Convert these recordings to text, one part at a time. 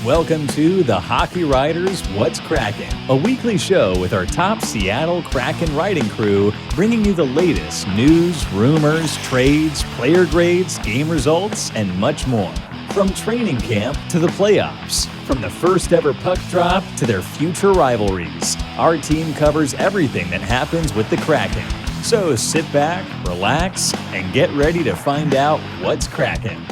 Welcome to the Hockey Writers What's Kraken, a weekly show with our top Seattle Kraken writing crew, bringing you the latest news, rumors, trades, player grades, game results, and much more. From training camp to the playoffs, from the first ever puck drop to their future rivalries, our team covers everything that happens with the Kraken. So sit back, relax, and get ready to find out what's Kraken.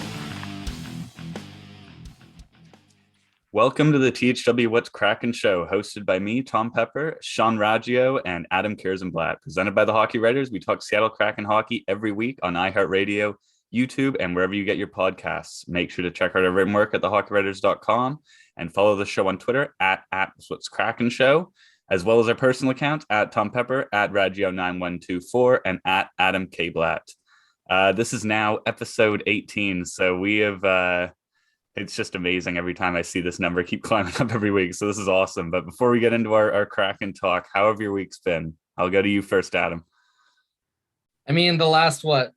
Welcome to the THW What's Kraken show, hosted by me, Tom Pepper, Sean Raggio, and Adam Kierszenblatt. Presented by the Hockey Writers, we talk Seattle Kraken hockey every week on iHeartRadio, YouTube, and wherever you get your podcasts. Make sure to check out our written work at thehockeywriters.com and follow the show on Twitter at What's Kraken Show, as well as our personal account at Tom Pepper, at Raggio9124, and at Adam K. Blatt. This is now episode 18, so we have... It's just amazing every time I see this number keep climbing up every week. So this is awesome. But before we get into our Kraken talk, how have your week's been? I'll go to you first, Adam. I mean, the last what?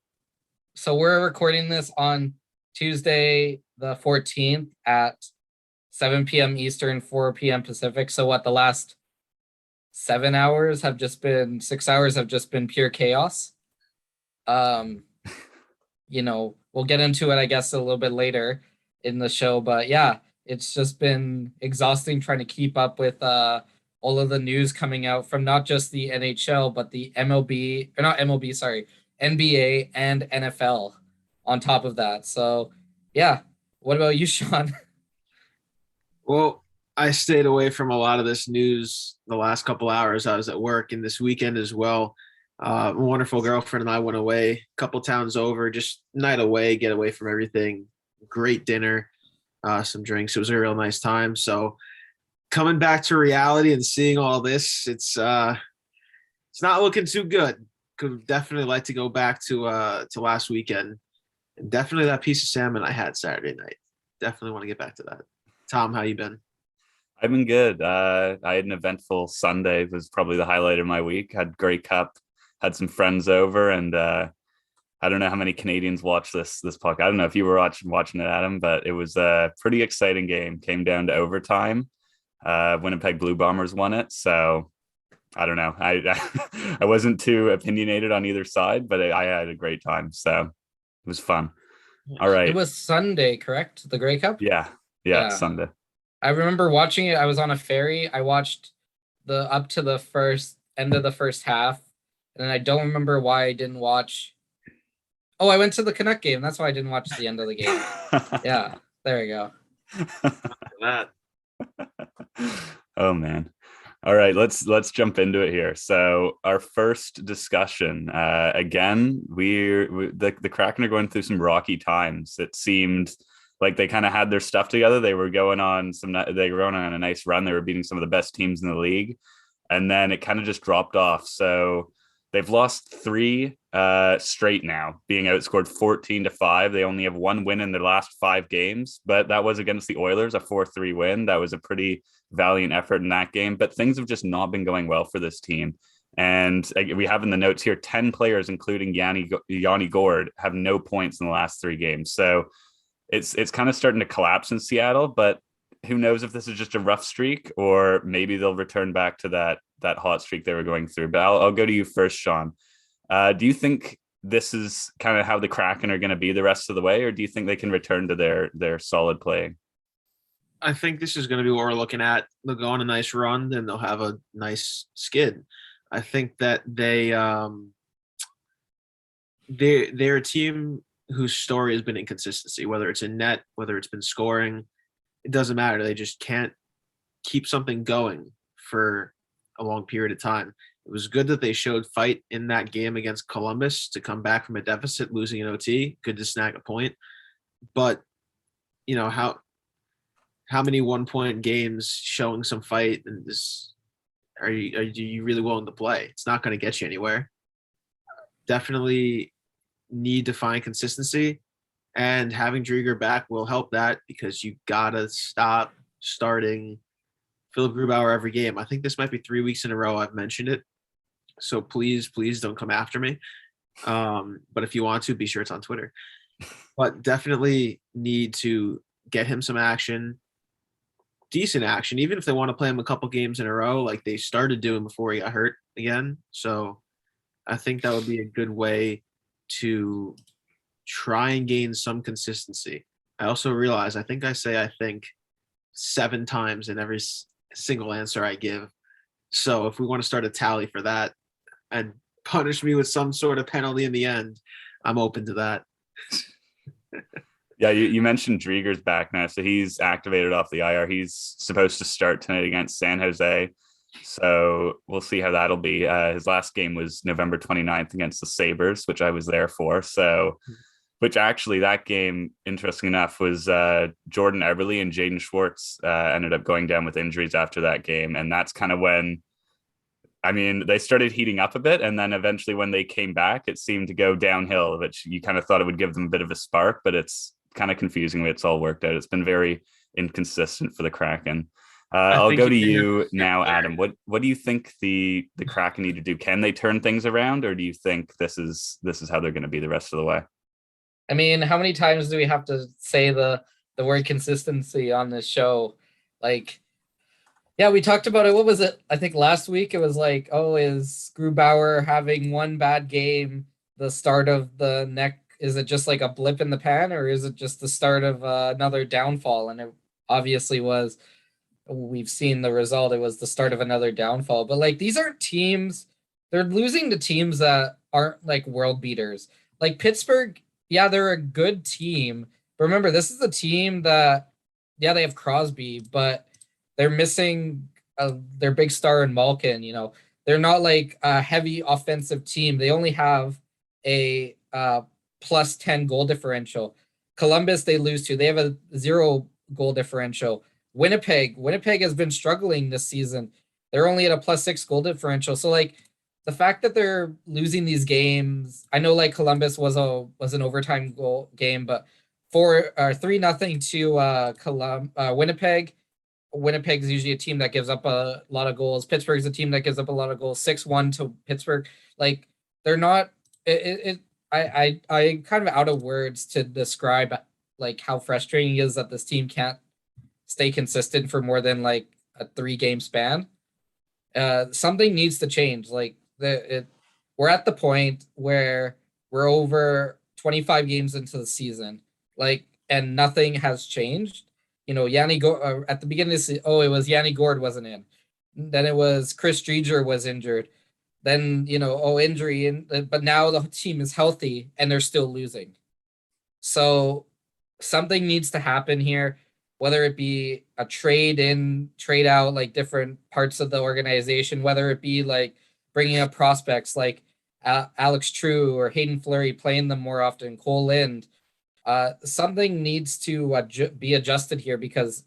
So we're recording this on Tuesday, the 14th at 7 p.m. Eastern, 4 p.m. Pacific. So what, the last 6 hours have just been pure chaos. We'll get into it, I guess, a little bit later in the show, but yeah, it's just been exhausting trying to keep up with all of the news coming out from not just the NHL but the NBA and NFL on top of that. So yeah, what about you, Sean? Well, I stayed away from a lot of this news the last couple hours. I was at work, and this weekend as well. A wonderful girlfriend and I went away a couple towns over, just night away, get away from everything. Great dinner, some drinks. It was a real nice time. So coming back to reality and seeing all this, it's not looking too good. Could definitely like to go back to last weekend, and definitely that piece of salmon I had Saturday night. Definitely want to get back to that. Tom, how you been? I've been good. I had an eventful Sunday. It was probably the highlight of my week. Had Grey Cup, had some friends over, and I don't know how many Canadians watch this podcast. I don't know if you were watching it, Adam, but it was a pretty exciting game. Came down to overtime. Winnipeg Blue Bombers won it. So I don't know. I wasn't too opinionated on either side, but I had a great time. So it was fun. All right. It was Sunday, correct? The Grey Cup? Yeah, Sunday. I remember watching it. I was on a ferry. I watched up to the end of the first half, and I don't remember why I didn't watch. Oh, I went to the Canuck game. That's why I didn't watch the end of the game. Yeah, there we go. Oh man. All right, let's jump into it here. So our first discussion, again, the Kraken are going through some rocky times. It seemed like they kind of had their stuff together. They were going on a nice run. They were beating some of the best teams in the league, and then it kind of just dropped off. So they've lost 3 straight now, being outscored 14-5. They only have 1 win in their last 5 games, but that was against the Oilers, a 4-3 win. That was a pretty valiant effort in that game, but things have just not been going well for this team. And we have in the notes here, 10 players, including Yanni Gourde, have no points in the last 3 games. So it's kind of starting to collapse in Seattle, but who knows if this is just a rough streak or maybe they'll return back to that hot streak they were going through. But I'll go to you first, Sean. Do you think this is kind of how the Kraken are going to be the rest of the way, or do you think they can return to their solid play? I think this is going to be what we're looking at. They'll go on a nice run, then they'll have a nice skid. I think that they're a team whose story has been inconsistency, whether it's in net, whether it's been scoring. It doesn't matter. They just can't keep something going for a long period of time. It was good that they showed fight in that game against Columbus to come back from a deficit, losing an OT. Good to snag a point. But, how many 1-point games showing some fight and this are you really willing to play? It's not going to get you anywhere. Definitely need to find consistency, and having Drieger back will help that, because you gotta stop starting Philip Grubauer every game. I think this might be 3 weeks in a row I've mentioned it, so please don't come after me. But if you want to, be sure it's on Twitter. But definitely need to get him some action, decent action, even if they want to play him a couple games in a row, like they started doing before he got hurt again. So I think that would be a good way to try and gain some consistency. I also realize I think I think 7 times in every single answer I give. So if we want to start a tally for that and punish me with some sort of penalty in the end, I'm open to that. Yeah, you mentioned Drieger's back now, so he's activated off the IR. He's supposed to start tonight against San Jose, so we'll see how that'll be. His last game was November 29th against the Sabres, which I was there for. So, which actually that game, interesting enough, was Jordan Eberle and Jaden Schwartz ended up going down with injuries after that game, and that's kind of when, I mean, they started heating up a bit, and then eventually when they came back, it seemed to go downhill, which you kind of thought it would give them a bit of a spark, but it's kind of confusing the way it's all worked out. It's been very inconsistent for the Kraken. I'll go to you now, Adam. What do you think the Kraken need to do? Can they turn things around, or do you think this is how they're going to be the rest of the way? I mean, how many times do we have to say the word consistency on this show? Like, yeah, we talked about it. What was it? I think last week it was like, oh, is Grubauer having one bad game the start of the next? Is it just like a blip in the pan, or is it just the start of another downfall? And it obviously was. We've seen the result. It was the start of another downfall. But like, these aren't teams. They're losing to teams that aren't like world beaters. Like Pittsburgh, yeah, they're a good team. But remember, this is a team that, yeah, they have Crosby, but they're missing their big star in Malkin. You know, they're not like a heavy offensive team. They only have a plus 10 goal differential. Columbus, they lose to. They have a 0 goal differential. Winnipeg has been struggling this season. They're only at a plus 6 goal differential. So like the fact that they're losing these games, I know like Columbus was an overtime goal game, but 3-0 to Winnipeg. Winnipeg's usually a team that gives up a lot of goals. Pittsburgh's a team that gives up a lot of goals. 6-1 to Pittsburgh. Like they're not. I kind of out of words to describe like how frustrating it is that this team can't stay consistent for more than like a 3-game span. Something needs to change. Like we're at the point where we're over 25 games into the season, like, and nothing has changed. You know, at the beginning of the season, it was Yanni Gourde wasn't in. Then it was Chris Drieger was injured. Then, you know, injury, but now the team is healthy and they're still losing. So something needs to happen here, whether it be a trade in, trade out, like different parts of the organization, whether it be like bringing up prospects like Alex True or Hayden Fleury, playing them more often, Cole Lind. Something needs to be adjusted here because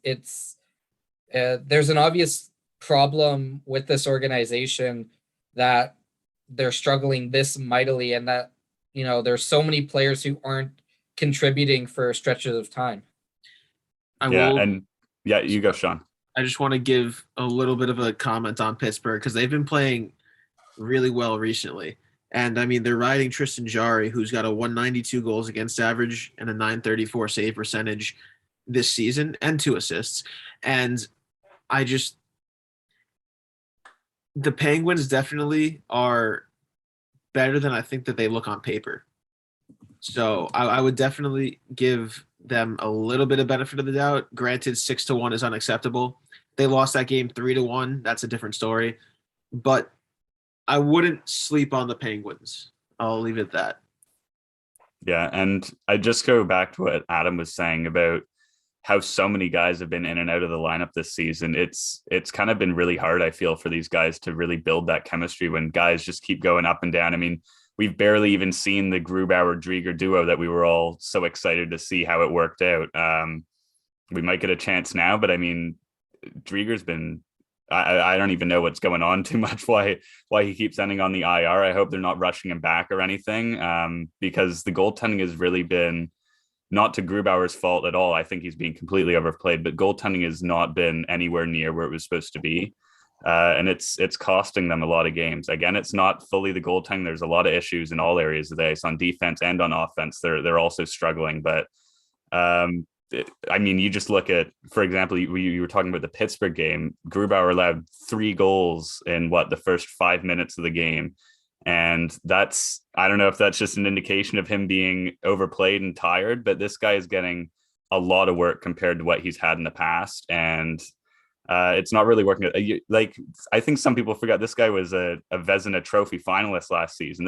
there's an obvious problem with this organization that they're struggling this mightily, and that, you know, there's so many players who aren't contributing for stretches of time. You go, Sean. I just want to give a little bit of a comment on Pittsburgh because they've been playing really well recently. And I mean, they're riding Tristan Jarry, who's got a 192 goals against average and a 934 save percentage this season and 2 assists. And the Penguins definitely are better than I think that they look on paper. So I would definitely give them a little bit of benefit of the doubt. Granted, 6-1 is unacceptable. They lost that game 3-1. That's a different story. But I wouldn't sleep on the Penguins. I'll leave it at that. Yeah, and I just go back to what Adam was saying about how so many guys have been in and out of the lineup this season. It's kind of been really hard, I feel, for these guys to really build that chemistry when guys just keep going up and down. I mean, we've barely even seen the Grubauer-Drieger duo that we were all so excited to see how it worked out. We might get a chance now, but I mean, Drieger's been, I don't even know what's going on too much, why he keeps ending on the IR. I hope they're not rushing him back or anything, because the goaltending has really been, not to Grubauer's fault at all. I think he's being completely overplayed, but goaltending has not been anywhere near where it was supposed to be. And it's costing them a lot of games. Again, it's not fully the goaltending. There's a lot of issues in all areas of the ice, on defense and on offense. They're also struggling, but I mean, you just look at, for example, you were talking about the Pittsburgh game. Grubauer allowed 3 goals in the first 5 minutes of the game. And that's, I don't know if that's just an indication of him being overplayed and tired, but this guy is getting a lot of work compared to what he's had in the past. And it's not really working. Like, I think some people forget this guy was a Vezina Trophy finalist last season.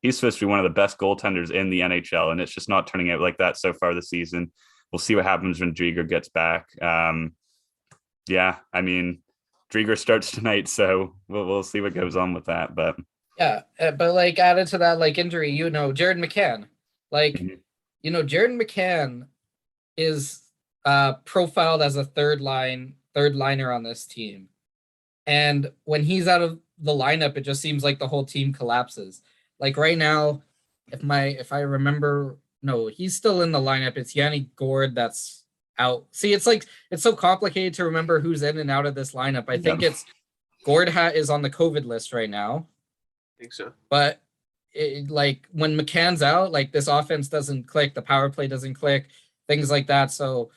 He's supposed to be one of the best goaltenders in the NHL, and it's just not turning out like that so far this season. We'll see what happens when Drieger gets back. Yeah, I mean, Drieger starts tonight, so we'll see what goes on with that. But yeah, but like added to that, like injury, Jared McCann, like, Jared McCann is profiled as a third liner on this team, and when he's out of the lineup, it just seems like the whole team collapses. Like right now, if I remember, no, he's still in the lineup. It's Yanni Gord that's out. See, it's so complicated to remember who's in and out of this lineup. I think it's Gord is on the COVID list right now. I think so. But like when McCann's out, like this offense doesn't click, the power play doesn't click, things like that. So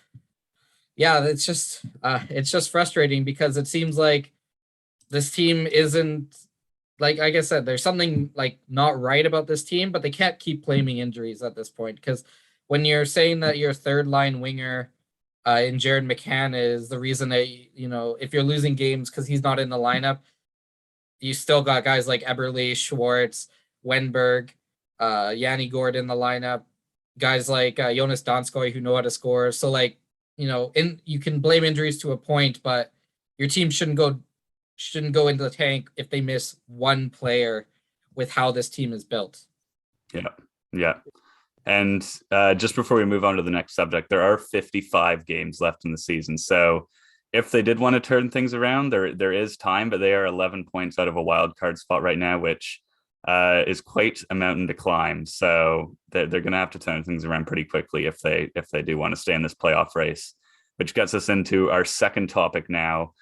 yeah, it's just frustrating because it seems like this team isn't, like I said, there's something like not right about this team, but they can't keep blaming injuries at this point, because when you're saying that your third line winger in Jared McCann is the reason that, if you're losing games because he's not in the lineup, you still got guys like Eberle, Schwartz, Wenberg, Yanni Gord in the lineup, guys like Jonas Donskoy who know how to score. So like, you can blame injuries to a point, but your team shouldn't go into the tank if they miss one player with how this team is built. Yeah. And just before we move on to the next subject, there are 55 games left in the season. So if they did want to turn things around, there is time, but they are 11 points out of a wild card spot right now, which is quite a mountain to climb. So they're going to have to turn things around pretty quickly if they do want to stay in this playoff race, which gets us into our second topic now.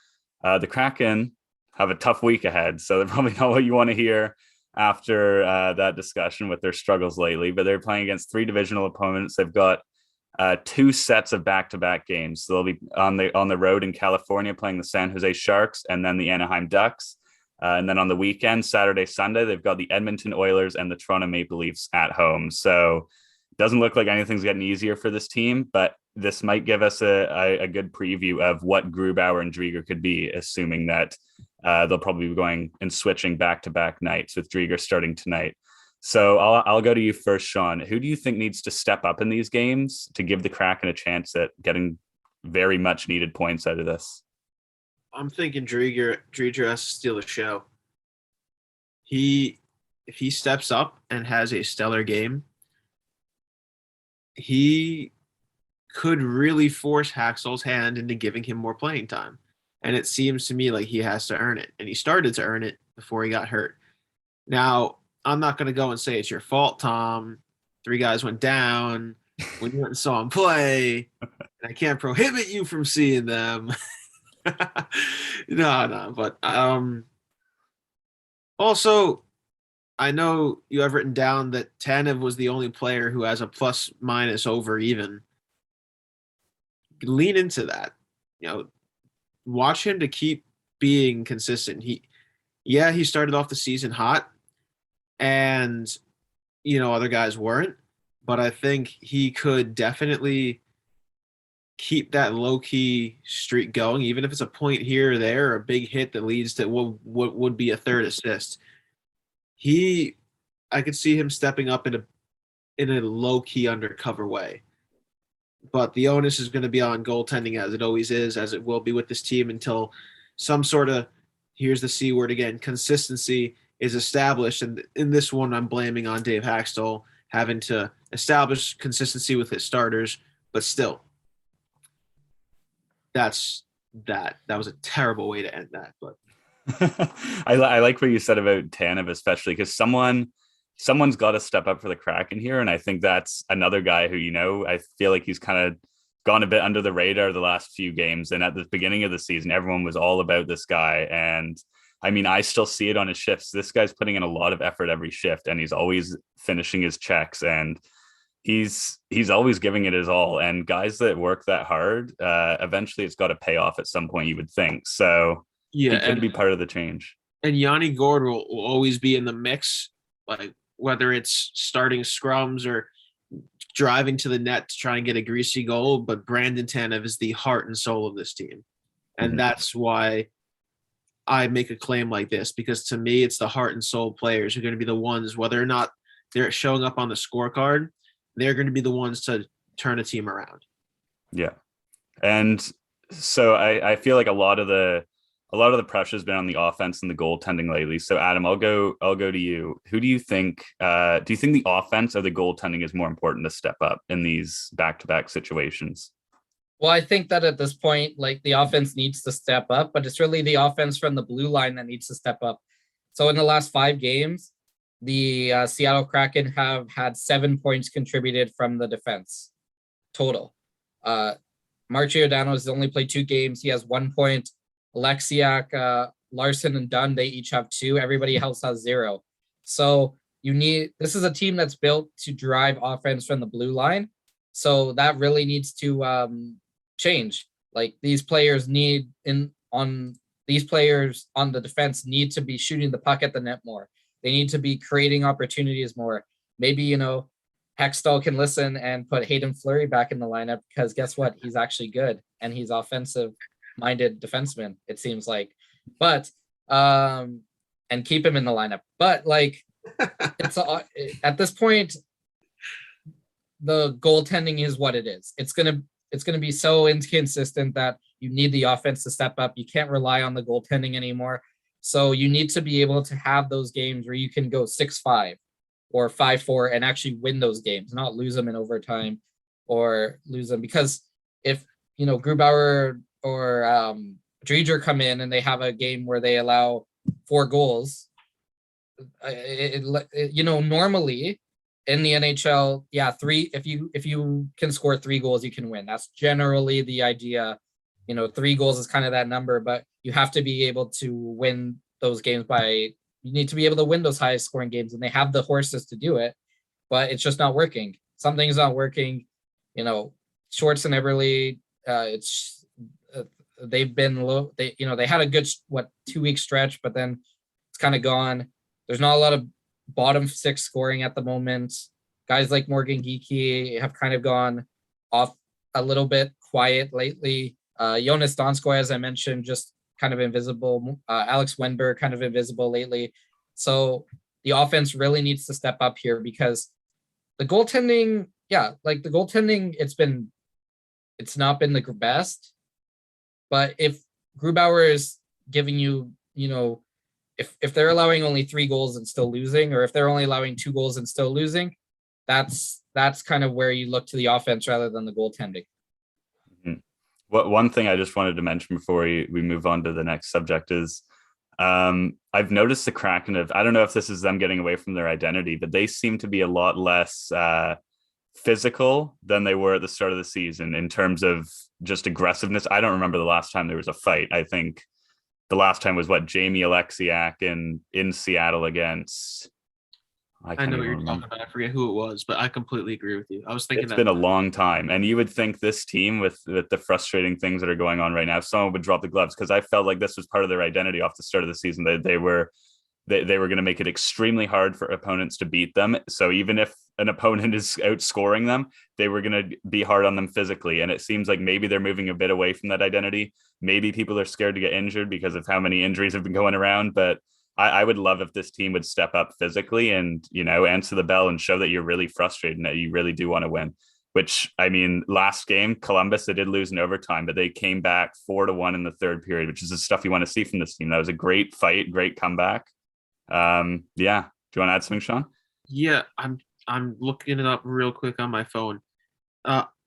The Kraken have a tough week ahead, so they're probably not what you want to hear after that discussion with their struggles lately, but they're playing against 3 divisional opponents. They've got 2 sets of back-to-back games. So they'll be on the road in California playing the San Jose Sharks and then the Anaheim Ducks. And then on the weekend, Saturday, Sunday, they've got the Edmonton Oilers and the Toronto Maple Leafs at home. So it doesn't look like anything's getting easier for this team, but this might give us a good preview of what Grubauer and Drieger could be, assuming that they'll probably be going and switching back-to-back nights with Drieger starting tonight. So I'll go to you first, Sean. Who do you think needs to step up in these games to give the Kraken a chance at getting very much needed points out of this? I'm thinking Drieger has to steal the show. If he steps up and has a stellar game, he could really force Haxall's hand into giving him more playing time. And it seems to me like he has to earn it. And he started to earn it before he got hurt. Now, I'm not going to go and say it's your fault, Tom. 3 guys went down when you went and saw him play. And I can't prohibit you from seeing them. No. But also, I know you have written down that Tanev was the only player who has a plus minus over even. Lean into that. Watch him to keep being consistent. He started off the season hot, and other guys weren't, but I think he could definitely keep that low-key streak going, even if it's a point here or there or a big hit that leads to what would be a third assist. I could see him stepping up in a low-key undercover way. But the onus is going to be on goaltending, as it always is, as it will be with this team, until some sort of, here's the C word again, consistency is established. And in this one, I'm blaming on Dave Haxtell having to establish consistency with his starters. But still, that's that. That was a terrible way to end that. But I like what you said about Tanev, especially because someone's got to step up for the Kraken here. And I think that's another guy who, I feel like he's kind of gone a bit under the radar the last few games. And at the beginning of the season, everyone was all about this guy. And I mean, I still see it on his shifts. This guy's putting in a lot of effort every shift, and he's always finishing his checks. And he's always giving it his all, and guys that work that hard, eventually it's got to pay off at some point, you would think. So Yeah, he could be part of the change. And Yanni Gord will always be in the mix, like whether it's starting scrums or driving to the net to try and get a greasy goal. But Brandon Tanev is the heart and soul of this team. And that's why I make a claim like this, because to me, it's the heart and soul players who are going to be the ones, whether or not they're showing up on the scorecard, they're going to be the ones to turn a team around. Yeah. And so I feel like a lot of the pressure has been on the offense and the goaltending lately. So Adam, I'll go to you. Who do you think the offense or the goaltending is more important to step up in these back-to-back situations? Well, I think that at this point, like, the offense needs to step up, but it's really the offense from the blue line that needs to step up. So in the last 5 games, the Seattle Kraken have had 7 points contributed from the defense total. Mark Giordano has only played 2 games. He has 1 point. Alexiak, Larson, and Dunn, they each have 2. Everybody else has 0. So this is a team that's built to drive offense from the blue line. So that really needs to change. Like, these players on the defense need to be shooting the puck at the net more. They need to be creating opportunities more. Maybe, Hextall can listen and put Hayden Fleury back in the lineup, because guess what? He's actually good, and he's offensive-minded defenseman, it seems like. But and keep him in the lineup. But like, it's at this point, the goaltending is what it is. It's gonna be so inconsistent that you need the offense to step up. You can't rely on the goaltending anymore. So you need to be able to have those games where you can go 6-5 or 5-4 and actually win those games, not lose them in overtime or lose them. Because if, Grubauer or Driedger come in and they have a game where they allow 4 goals, normally in the NHL, 3, if you can score 3 goals, you can win. That's generally the idea. 3 goals is kind of that number, but you have to be able to win those games you need to be able to win those highest scoring games, and they have the horses to do it, but it's just not working. Something's not working. Schwartz and Eberle, they've been low. They had a good 2-week stretch, but then it's kind of gone. There's not a lot of bottom 6 scoring at the moment. Guys like Morgan Geekie have kind of gone off a little bit quiet lately. Jonas Donskoy, as I mentioned, just kind of invisible. Alex Wenberg, kind of invisible lately. So the offense really needs to step up here, because the goaltending, it's not been the best. But if Grubauer is giving you, if they're allowing only 3 goals and still losing, or if they're only allowing 2 goals and still losing, that's kind of where you look to the offense rather than the goaltending. One thing I just wanted to mention before we move on to the next subject is I've noticed the Kraken I don't know if this is them getting away from their identity, but they seem to be a lot less physical than they were at the start of the season in terms of just aggressiveness. I don't remember the last time there was a fight. I think the last time was Jamie Alexiak in Seattle against. I know what you're talking about. I forget who it was, but I completely agree with you. I was thinking it's been a long time, and you would think this team with the frustrating things that are going on right now, someone would drop the gloves, because I felt like this was part of their identity off the start of the season. They were going to make it extremely hard for opponents to beat them. So even if an opponent is outscoring them, they were going to be hard on them physically. And it seems like maybe they're moving a bit away from that identity. Maybe people are scared to get injured because of how many injuries have been going around, but I would love if this team would step up physically and, answer the bell and show that you're really frustrated and that you really do want to win. Which, I mean, last game, Columbus, they did lose in overtime, but they came back 4-1 in the third period, which is the stuff you want to see from this team. That was a great fight, great comeback. Do you want to add something, Sean? Yeah, I'm looking it up real quick on my phone.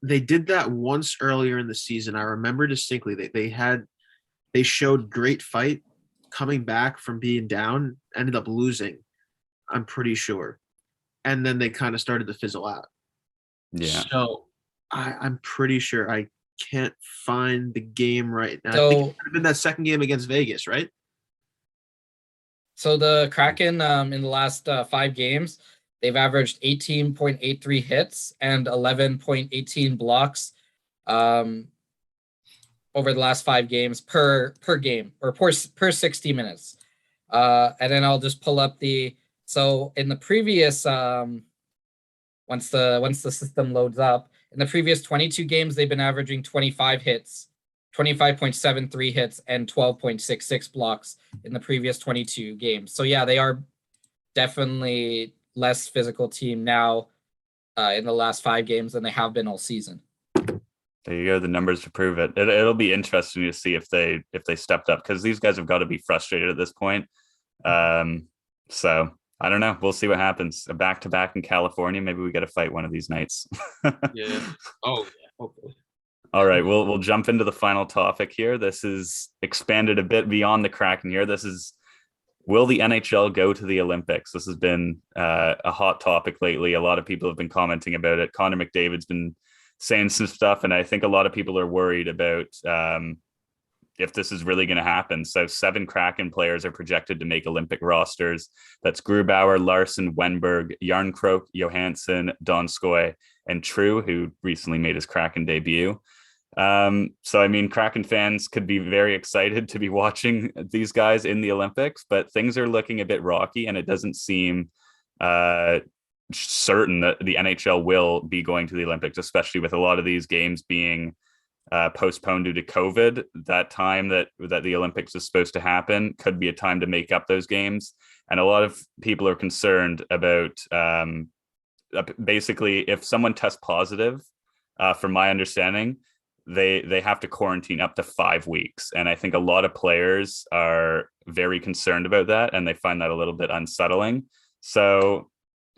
They did that once earlier in the season. I remember distinctly that they showed great fight, coming back from being down, ended up losing, I'm pretty sure. And then they kind of started to fizzle out. Yeah. So I'm pretty sure. I can't find the game right now. So, I think it could have been that second game against Vegas, right? So the Kraken, in the last 5 games, They've averaged 18.83 hits and 11.18 blocks over the last 5 games per game, or per 60 minutes. And then I'll just pull up so in the previous once the system loads up, in the previous 22 games, they've been averaging 25 hits, 25.73 hits, and 12.66 blocks in the previous 22 games. So yeah, they are definitely less physical team now in the last 5 games than they have been all season. There you go. The numbers to prove it. It'll be interesting to see if they stepped up, because these guys have got to be frustrated at this point. So I don't know. We'll see what happens. A back-to-back in California. Maybe we get to fight one of these nights. Yeah. Oh, yeah. Hopefully. All right. We'll jump into the final topic here. This is expanded a bit beyond the Kraken here. This is, will the NHL go to the Olympics? This has been a hot topic lately. A lot of people have been commenting about it. Connor McDavid's been saying some stuff, and I think a lot of people are worried about if this is really going to happen. So 7 Kraken players are projected to make Olympic rosters. That's Grubauer, Larson, Wenberg, Jarnkrok, Johansson, Donskoy, and True, who recently made his Kraken debut. So, I mean, Kraken fans could be very excited to be watching these guys in the Olympics, but things are looking a bit rocky, and it doesn't seem certain that the NHL will be going to the Olympics, especially with a lot of these games being postponed due to COVID. That time that the Olympics is supposed to happen could be a time to make up those games. And a lot of people are concerned about basically, if someone tests positive, from my understanding, they have to quarantine up to 5 weeks. And I think a lot of players are very concerned about that, and they find that a little bit unsettling. So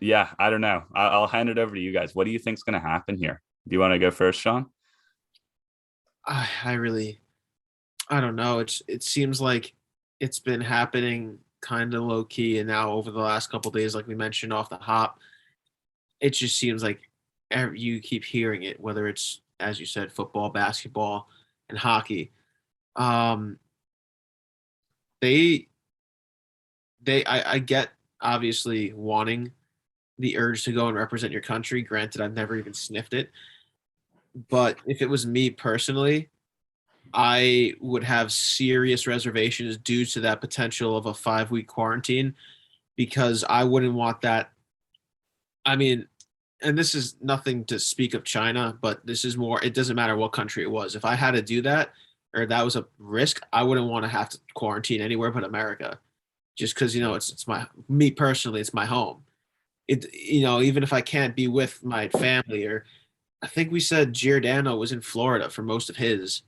yeah, I don't know. I'll hand it over to you guys. What do you think is going to happen here? Do you want to go first, Sean? I don't know. It seems like it's been happening kind of low key, and now over the last couple of days, like we mentioned off the hop, it just seems like you keep hearing it, whether it's, as you said, football, basketball, and hockey. I get obviously wanting the urge to go and represent your country. Granted, I've never even sniffed it. But if it was me personally, I would have serious reservations due to that potential of a 5-week quarantine, because I wouldn't want that. I mean, and this is nothing to speak of China, but this is more, it doesn't matter what country it was. If I had to do that, or that was a risk, I wouldn't want to have to quarantine anywhere but America, just because, it's me personally, it's my home. Even if I can't be with my family, or I think we said Giordano was in Florida for most of his,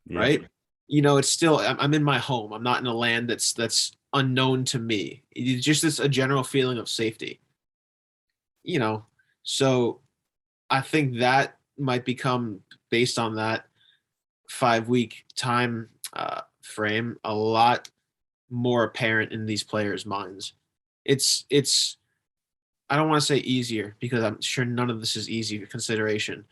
right? It's still, I'm in my home. I'm not in a land that's unknown to me. It's just a general feeling of safety, so I think that might become, based on that 5-week time frame, a lot more apparent in these players' minds. It's I don't want to say easier, because I'm sure none of this is easy consideration,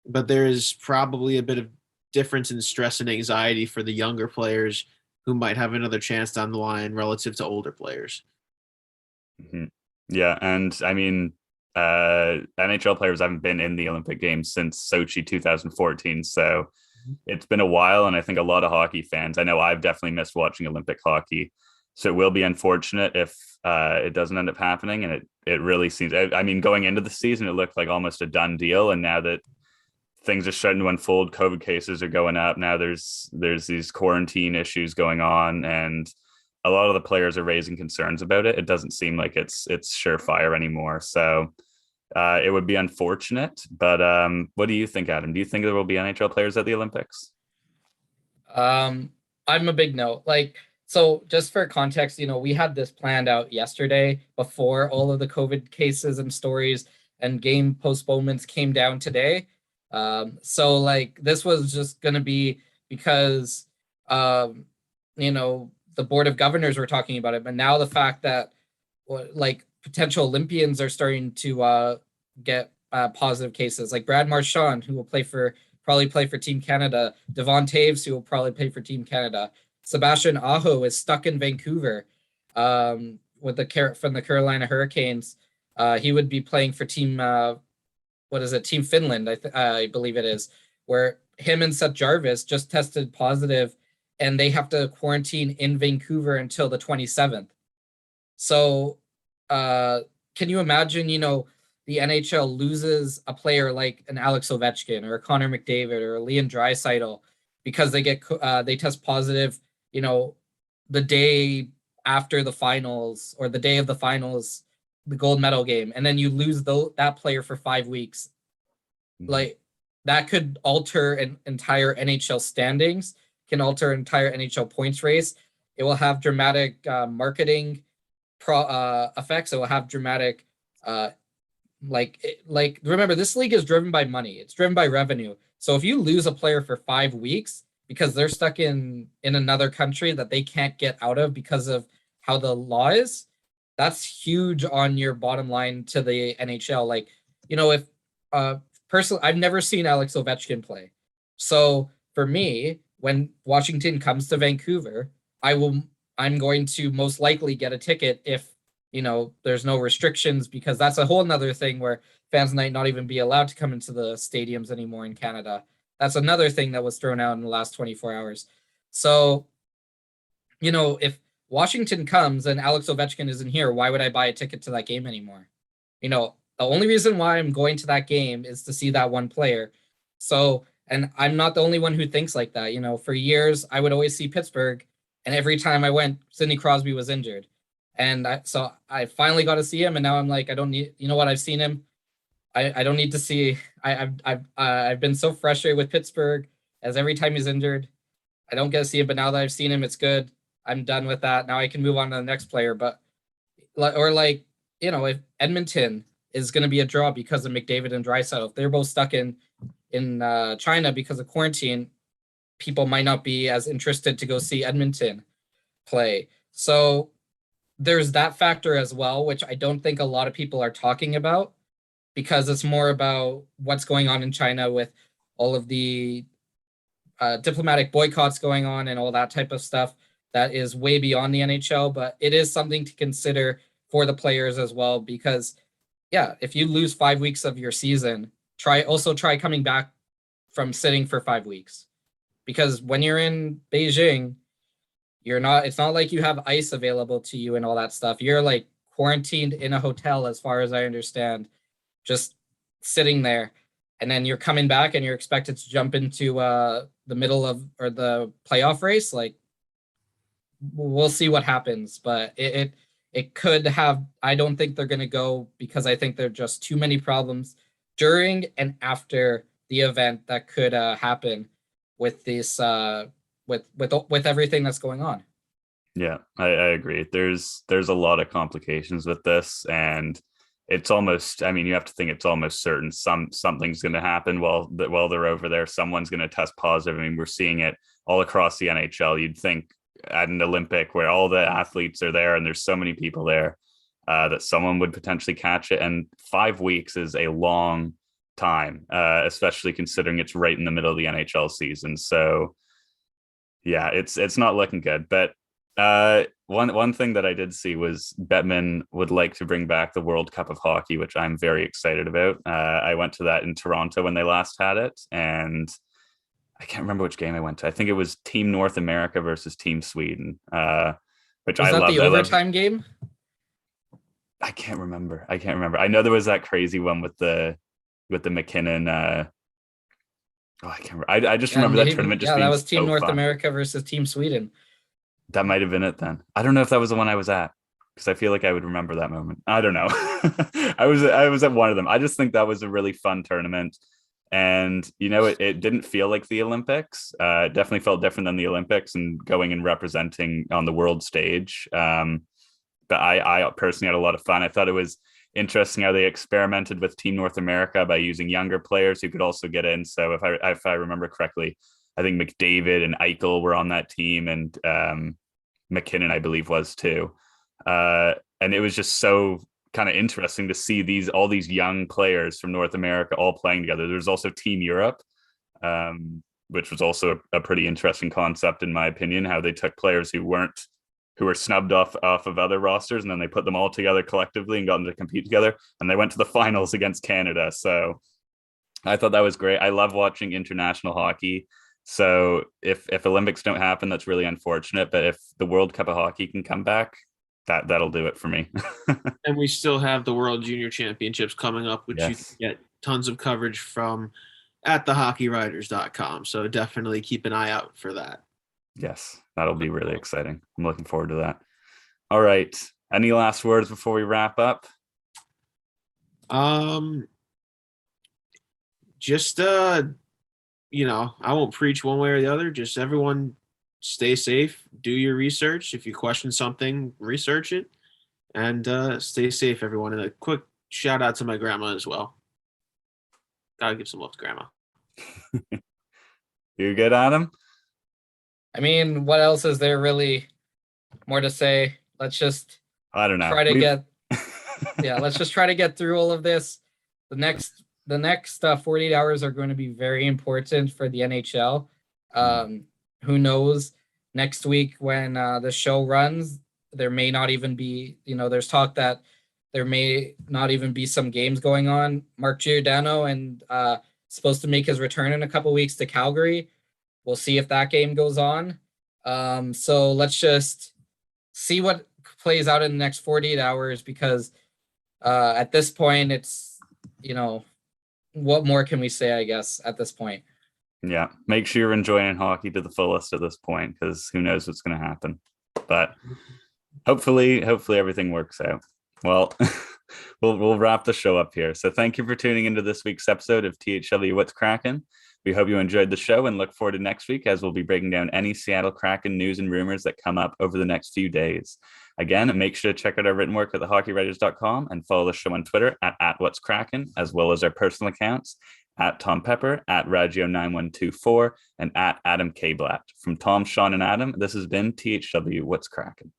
but there is probably a bit of difference in stress and anxiety for the younger players who might have another chance down the line relative to older players. Mm-hmm. Yeah. And I mean, NHL players haven't been in the Olympic Games since Sochi 2014. So it's been a while. And I think a lot of hockey fans, I know I've definitely missed watching Olympic hockey. So it will be unfortunate if it doesn't end up happening. And it really seems, I mean, going into the season, it looked like almost a done deal. And now that things are starting to unfold, COVID cases are going up. Now there's these quarantine issues going on, and a lot of the players are raising concerns about it. It doesn't seem like it's surefire anymore. So it would be unfortunate. But what do you think, Adam? Do you think there will be NHL players at the Olympics? I'm a big no. So just for context, we had this planned out yesterday before all of the COVID cases and stories and game postponements came down today. So this was just going to be because, the Board of Governors were talking about it. But now the fact that potential Olympians are starting to get positive cases, like Brad Marchand, who will probably play for Team Canada, Devon Taves, who will probably play for Team Canada. Sebastian Aho is stuck in Vancouver from the Carolina Hurricanes He would be playing for team, what is it? Team Finland, I believe it is, where him and Seth Jarvis just tested positive and they have to quarantine in Vancouver until the 27th. So, can you imagine, the NHL loses a player like an Alex Ovechkin or a Connor McDavid or a Leon Draisaitl because they test positive, you know, the day after the finals or the day of the finals, the gold medal game, and then you lose that player for 5 weeks. Like that could alter an entire NHL standings, can alter entire NHL points race. It will have dramatic marketing effects. It will have dramatic remember, this league is driven by money. It's driven by revenue. So if you lose a player for 5 weeks because they're stuck in another country that they can't get out of because of how the law is, that's huge on your bottom line to the NHL. Like, if personally, I've never seen Alex Ovechkin play. So for me, when Washington comes to Vancouver, I'm going to most likely get a ticket if there's no restrictions, because that's a whole nother thing where fans might not even be allowed to come into the stadiums anymore in Canada. That's another thing that was thrown out in the last 24 hours. So, if Washington comes and Alex Ovechkin isn't here, why would I buy a ticket to that game anymore? The only reason why I'm going to that game is to see that one player. So, and I'm not the only one who thinks like that. For years, I would always see Pittsburgh, and every time I went, Sidney Crosby was injured. And so I finally got to see him, and now I'm like, I don't need, I've seen him. I don't need to see. I've been so frustrated with Pittsburgh as every time he's injured, I don't get to see him. But now that I've seen him, it's good. I'm done with that. Now I can move on to the next player. But if Edmonton is going to be a draw because of McDavid and Draisaitl, if they're both stuck in China because of quarantine, people might not be as interested to go see Edmonton play. So there's that factor as well, which I don't think a lot of people are talking about, because it's more about what's going on in China with all of the diplomatic boycotts going on and all that type of stuff that is way beyond the NHL. But it is something to consider for the players as well, because if you lose 5 weeks of your season, try coming back from sitting for 5 weeks, because when you're in Beijing, it's not like you have ice available to you and all that stuff. You're like quarantined in a hotel, as far as I understand, just sitting there. And then you're coming back and you're expected to jump into the middle of, or the playoff race. Like, we'll see what happens, but it could have, I don't think they're going to go, because I think there are just too many problems during and after the event that could happen with this, with everything that's going on. Yeah, I agree. There's a lot of complications with this, and it's almost, you have to think it's almost certain something's going to happen while they're over there. Someone's going to test positive. We're seeing it all across the NHL. You'd think at an Olympic where all the athletes are there and there's so many people there, that someone would potentially catch it. And 5 weeks is a long time, especially considering it's right in the middle of the NHL season. So yeah, it's not looking good. But one thing that I did see was Bettman would like to bring back the World Cup of Hockey, which I'm very excited about. I went to that in Toronto when they last had it, and I can't remember which game I went to. I think it was Team North America versus Team Sweden, which I loved. Was that the overtime game? I can't remember. I know there was that crazy one with the McKinnon. I can't remember. I just remember that tournament just being that was Team so North fun. America versus Team Sweden. That might have been it then. I don't know if that was the one I was at, because I feel like I would remember that moment. I don't know. I was at one of them. I just think that was a really fun tournament. And, it didn't feel like the Olympics. It definitely felt different than the Olympics and going and representing on the world stage. But I personally had a lot of fun. I thought it was interesting how they experimented with Team North America by using younger players who could also get in. So if I remember correctly, I think McDavid and Eichel were on that team, and McKinnon, I believe, was too. And it was just so kind of interesting to see all these young players from North America all playing together. There's also Team Europe, which was also a pretty interesting concept, in my opinion, how they took players who weren't who were snubbed off of other rosters, and then they put them all together collectively and got them to compete together, and they went to the finals against Canada. So I thought that was great. I love watching international hockey. So if Olympics don't happen, that's really unfortunate. But if the World Cup of Hockey can come back, that'll do it for me. And we still have the World Junior Championships coming up, which you can get tons of coverage from at thehockeywriters.com. So definitely keep an eye out for that. Yes, that'll be really exciting. I'm looking forward to that. All right. Any last words before we wrap up? Just I won't preach one way or the other. Just everyone stay safe, do your research. If you question something, research it, and stay safe, everyone. And a quick shout out to my grandma as well. Gotta give some love to grandma. You good, Adam? I mean, what else is there really more to say? Let's just I don't know. Let's just try to get through all of this. The next 48 hours are going to be very important for the NHL. Who knows? Next week when the show runs, there may not even be, there's talk that there may not even be some games going on. Mark Giordano and supposed to make his return in a couple weeks to Calgary. We'll see if that game goes on. So let's just see what plays out in the next 48 hours because at this point, it's, what more can we say, I guess, at this point? Yeah. Make sure you're enjoying hockey to the fullest at this point because who knows what's going to happen. But hopefully everything works out. Well, we'll wrap the show up here. So thank you for tuning into this week's episode of THW What's Kraken. We hope you enjoyed the show and look forward to next week as we'll be breaking down any Seattle Kraken news and rumors that come up over the next few days. Again, make sure to check out our written work at thehockeywriters.com and follow the show on Twitter at @what'skraken, as well as our personal accounts at Tom Pepper, at Raggio9124, and at Adam K. Blatt. From Tom, Sean, and Adam, this has been THW What's Kraken.